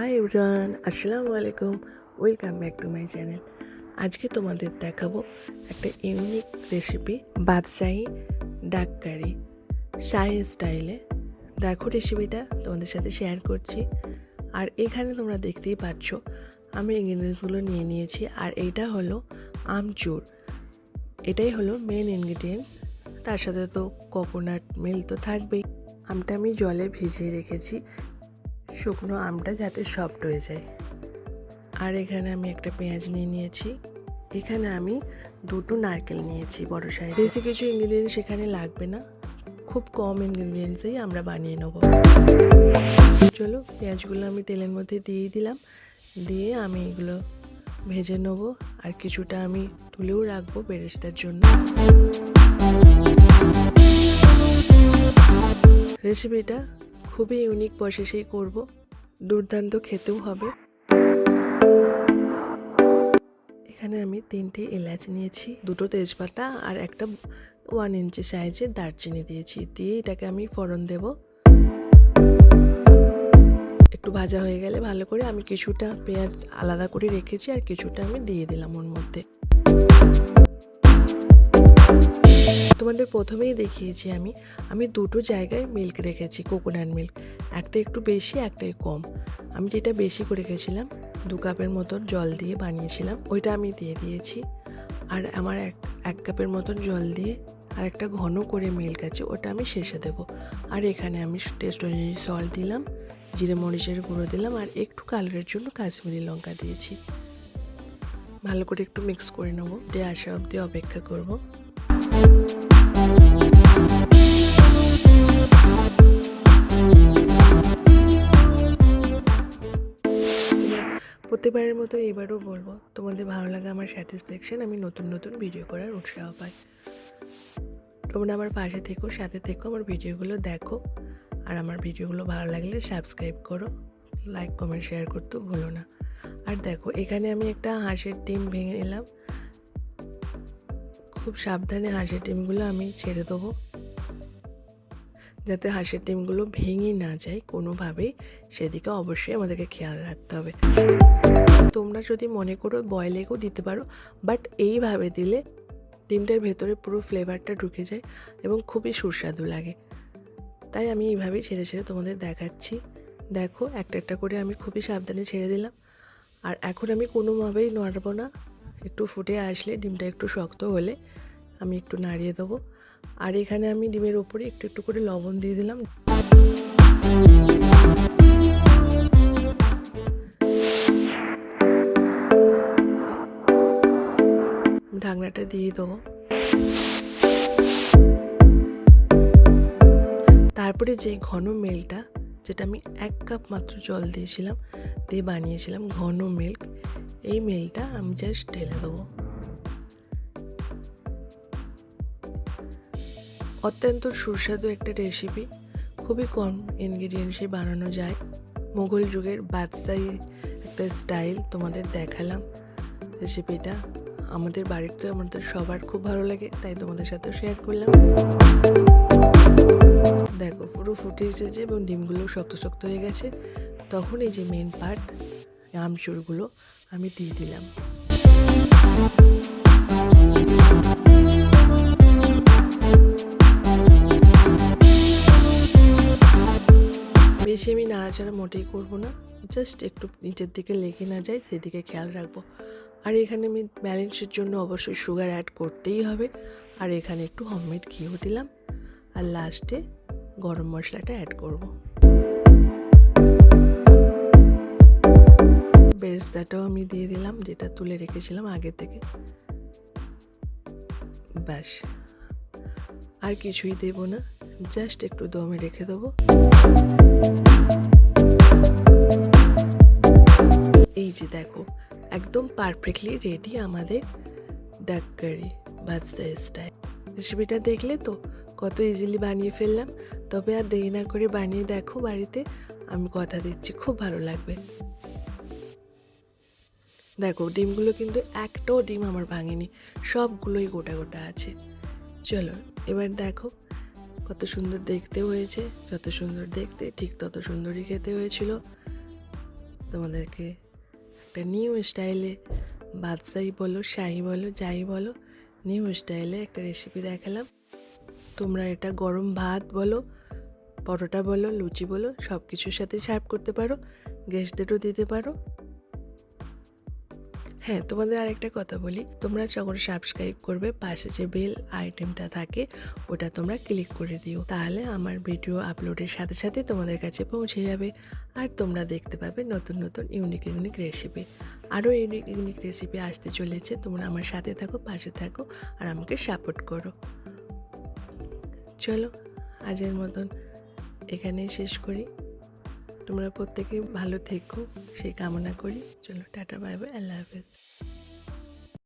Hi everyone, আসসালামু আলাইকুম। Welcome back to my channel. আজকে তোমাদের দেখাবো একটা ইউনিক রেসিপি, বাদশাহী ডাক কারি শাহি স্টাইলে। দেখো রেসিপিটা তোমাদের সাথে শেয়ার করছি। আর এখানে তোমরা দেখতেই পাচ্ছ আমি ইনগ্রিডিয়েন্টসগুলো নিয়ে নিয়েছি। আর এইটা হলো আমচুর, এটাই হলো মেন ইনগ্রিডিয়েন্ট। তার সাথে তো কোকোনাট মিল্ক তো থাকবেই। আমটা আমি জলে ভিজিয়ে রেখেছি, শুকনো আমটা যাতে সফট হয়ে যায়। আর এখানে আমি একটা পেঁয়াজ নিয়ে নিয়েছি। এখানে আমি দুটো নারকেল নিয়েছি বড় সাইজ। বেশি কিছু ইনগ্রিডিয়েন্টস এখানে লাগবে না, খুব কম ইনগ্রিডিয়েন্টসেই আমরা বানিয়ে নেব। চলো পেঁয়াজগুলো আমি তেলের মধ্যে দিয়ে দিলাম, দিয়ে আমি এগুলো ভেজে নেব। আর কিছুটা আমি তুলেও রাখবো বেরেস্তার জন্য। রেসিপিটা খুবই ইউনিক প্রসেসেই করব, দুর্দান্ত খেতেও হবে। এখানে আমি 3টে এলাচ নিয়েছি, 2টো তেজপাতা আর একটা 1 ইঞ্চি সাইজের দারচিনি দিয়েছি। দিয়ে এটাকে আমি ফোড়ন দেব। একটু ভাজা হয়ে গেলে ভালো করে আমি কিছুটা পেঁয়াজ আলাদা করে রেখেছি আর কিছুটা আমি দিয়ে দিলাম ওর মধ্যে। তোমাদের প্রথমেই দেখিয়েছি আমি দুটো জায়গায় মিল্ক রেখেছি, কোকোনাট মিল্ক। একটা একটু বেশি, একটাই কম। আমি যেটা বেশি করে রেখেছিলাম 2 কাপের মতন জল দিয়ে বানিয়েছিলাম, ওইটা আমি দিয়ে দিয়েছি। আর আমার এক কাপের মতন জল দিয়ে আর একটা ঘন করে মিল্ক আছে, ওটা আমি শেষে দেবো। আর এখানে আমি টেস্ট অনুযায়ী সল্ট দিলাম, জিরে মরিচের গুঁড়ো দিলাম, আর একটু কালারের জন্য কাশ্মীরি লঙ্কা দিয়েছি। ভালো করে একটু মিক্স করে নেবো, দিয়ে আসা অবধি অপেক্ষা করবো। প্রতিবারের মতো এবারও বলবো, তোমাদের ভালো লাগে আমার স্যাটিসফ্যাকশন, আমি নতুন নতুন ভিডিও করার উৎসাহ পাই। তোমরা আমার পাশে থেকো, সাথে থেকো, আমার ভিডিওগুলো দেখো। আর আমার ভিডিওগুলো ভালো লাগলে সাবস্ক্রাইব করো, লাইক কমেন্ট শেয়ার করতেও ভুলো না। আর দেখো এখানে আমি একটা হাঁসের ডিম ভেঙে নিলাম। খুব সাবধানে হাঁসের ডিমগুলো আমি ছেড়ে দেবো, যাতে হাঁসের ডিমগুলো ভেঙে না যায় কোনোভাবেই, সেদিকে অবশ্যই আমাদেরকে খেয়াল রাখতে হবে। তোমরা যদি মনে করো বয়েল এগও দিতে পারো, বাট এইভাবে দিলে ডিমটার ভেতরে পুরো ফ্লেভারটা ঢুকে যায় এবং খুবই সুস্বাদু লাগে। তাই আমি এইভাবেই ছেড়ে ছেড়ে তোমাদের দেখাচ্ছি। দেখো একটা একটা করে আমি খুবই সাবধানে ছেড়ে দিলাম। আর এখন আমি কোনোভাবেই নাড়বো না, একটু ফুটে আসলে ডিমটা একটু শক্ত হলে আমি একটু নাড়িয়ে দেবো। আর এখানে আমি ডিমের ওপরে একটু একটু করে লবণ দিয়ে দিলাম। ঢাকনাটা দিয়ে দেবো। তারপরে যে ঘন মিল্কটা, যেটা আমি 1 কাপ মাত্র জল দিয়েছিলাম, দিয়ে বানিয়েছিলাম ঘন মিল্ক, এই মিল্কটা আমি জাস্ট ঢেলে দেবো। অত্যন্ত সুস্বাদু একটা রেসিপি, খুবই কম ইনগ্রিডিয়েন্টসে বানানো যায়। মোগল যুগের বাদশাহী একটা স্টাইল তোমাদের দেখালাম রেসিপিটা। আমাদের বাড়িতে আমাদের সবার খুব ভালো লাগে, তাই তোমাদের সাথেও শেয়ার করলাম। দেখো পুরো ফুটে এসেছে এবং ডিমগুলো শক্ত শক্ত হয়ে গেছে। তখন এই যে মেন পার্ট, আমচুরগুলো আমি দিয়ে দিলাম। বেশি আমি নাড়াচাড়া মোটেই করবো না, জাস্ট একটু নিচের দিকে লেগে না যায় সেদিকে খেয়াল রাখবো। আর এখানে আমি ব্যালেন্সের জন্য অবশ্যই সুগার অ্যাড করতেই হবে। আর এখানে একটু হোমমেড ঘিও দিলাম, আর লাস্টে গরম মশলাটা অ্যাড করব। বেরেস্তাটাও আমি দিয়ে দিলাম, যেটা তুলে রেখেছিলাম আগে থেকে। ব্যাস, আর কিছুই দেব না, জাস্ট একটু দমে রেখে দেবো। এই যে দেখো একদম পারফেক্টলি রেডি আমাদের ডাক কারি বাদশাহী স্টাইল। রেসিপিটা দেখলে তো কত ইজিলি বানিয়ে ফেললাম। তবে আর দেরি না করে বানিয়ে দেখো বাড়িতে, আমি কথা দিচ্ছি খুব ভালো লাগবে। দেখো ডিমগুলো কিন্তু একটাও ডিম আমার ভাঙেনি, সবগুলোই গোটা গোটা আছে। চলো এবার দেখো কত সুন্দর দেখতে হয়েছে। যত সুন্দর দেখতে ঠিক তত সুন্দরই খেতে হয়েছিল। তোমাদেরকে একটা নিউ স্টাইলে বাদশাহী বলো, শাহি বলো, যাই বলো, নিউ স্টাইলে একটা রেসিপি দেখালাম। তোমরা এটা গরম ভাত বলো, পরোটা বলো, লুচি বলো, সব কিছুর সাথে সার্ভ করতে পারো, গেস্টদেরও দিতে পারো। হ্যাঁ, তোমাদের আরেকটা কথা বলি, তোমরা যখন সাবস্ক্রাইব করবে পাশে যে বেল আইটেমটা থাকে ওটা তোমরা ক্লিক করে দিও, তাহলে আমার ভিডিও আপলোডের সাথে সাথে তোমাদের কাছে পৌঁছে যাবে। আর তোমরা দেখতে পাবে নতুন নতুন ইউনিক ইউনিক রেসিপি। আরও ইউনিক ইউনিক রেসিপি আসতে চলেছে, তোমরা আমার সাথে থাকো, পাশে থাকো আর আমাকে সাপোর্ট করো। চলো আজের মতন এখানেই শেষ করি। তোমরা প্রত্যেকে ভালো থেকো সেই কামনা করি। চলো টাটা, বাই বাই, আল্লাহ হাফেজ।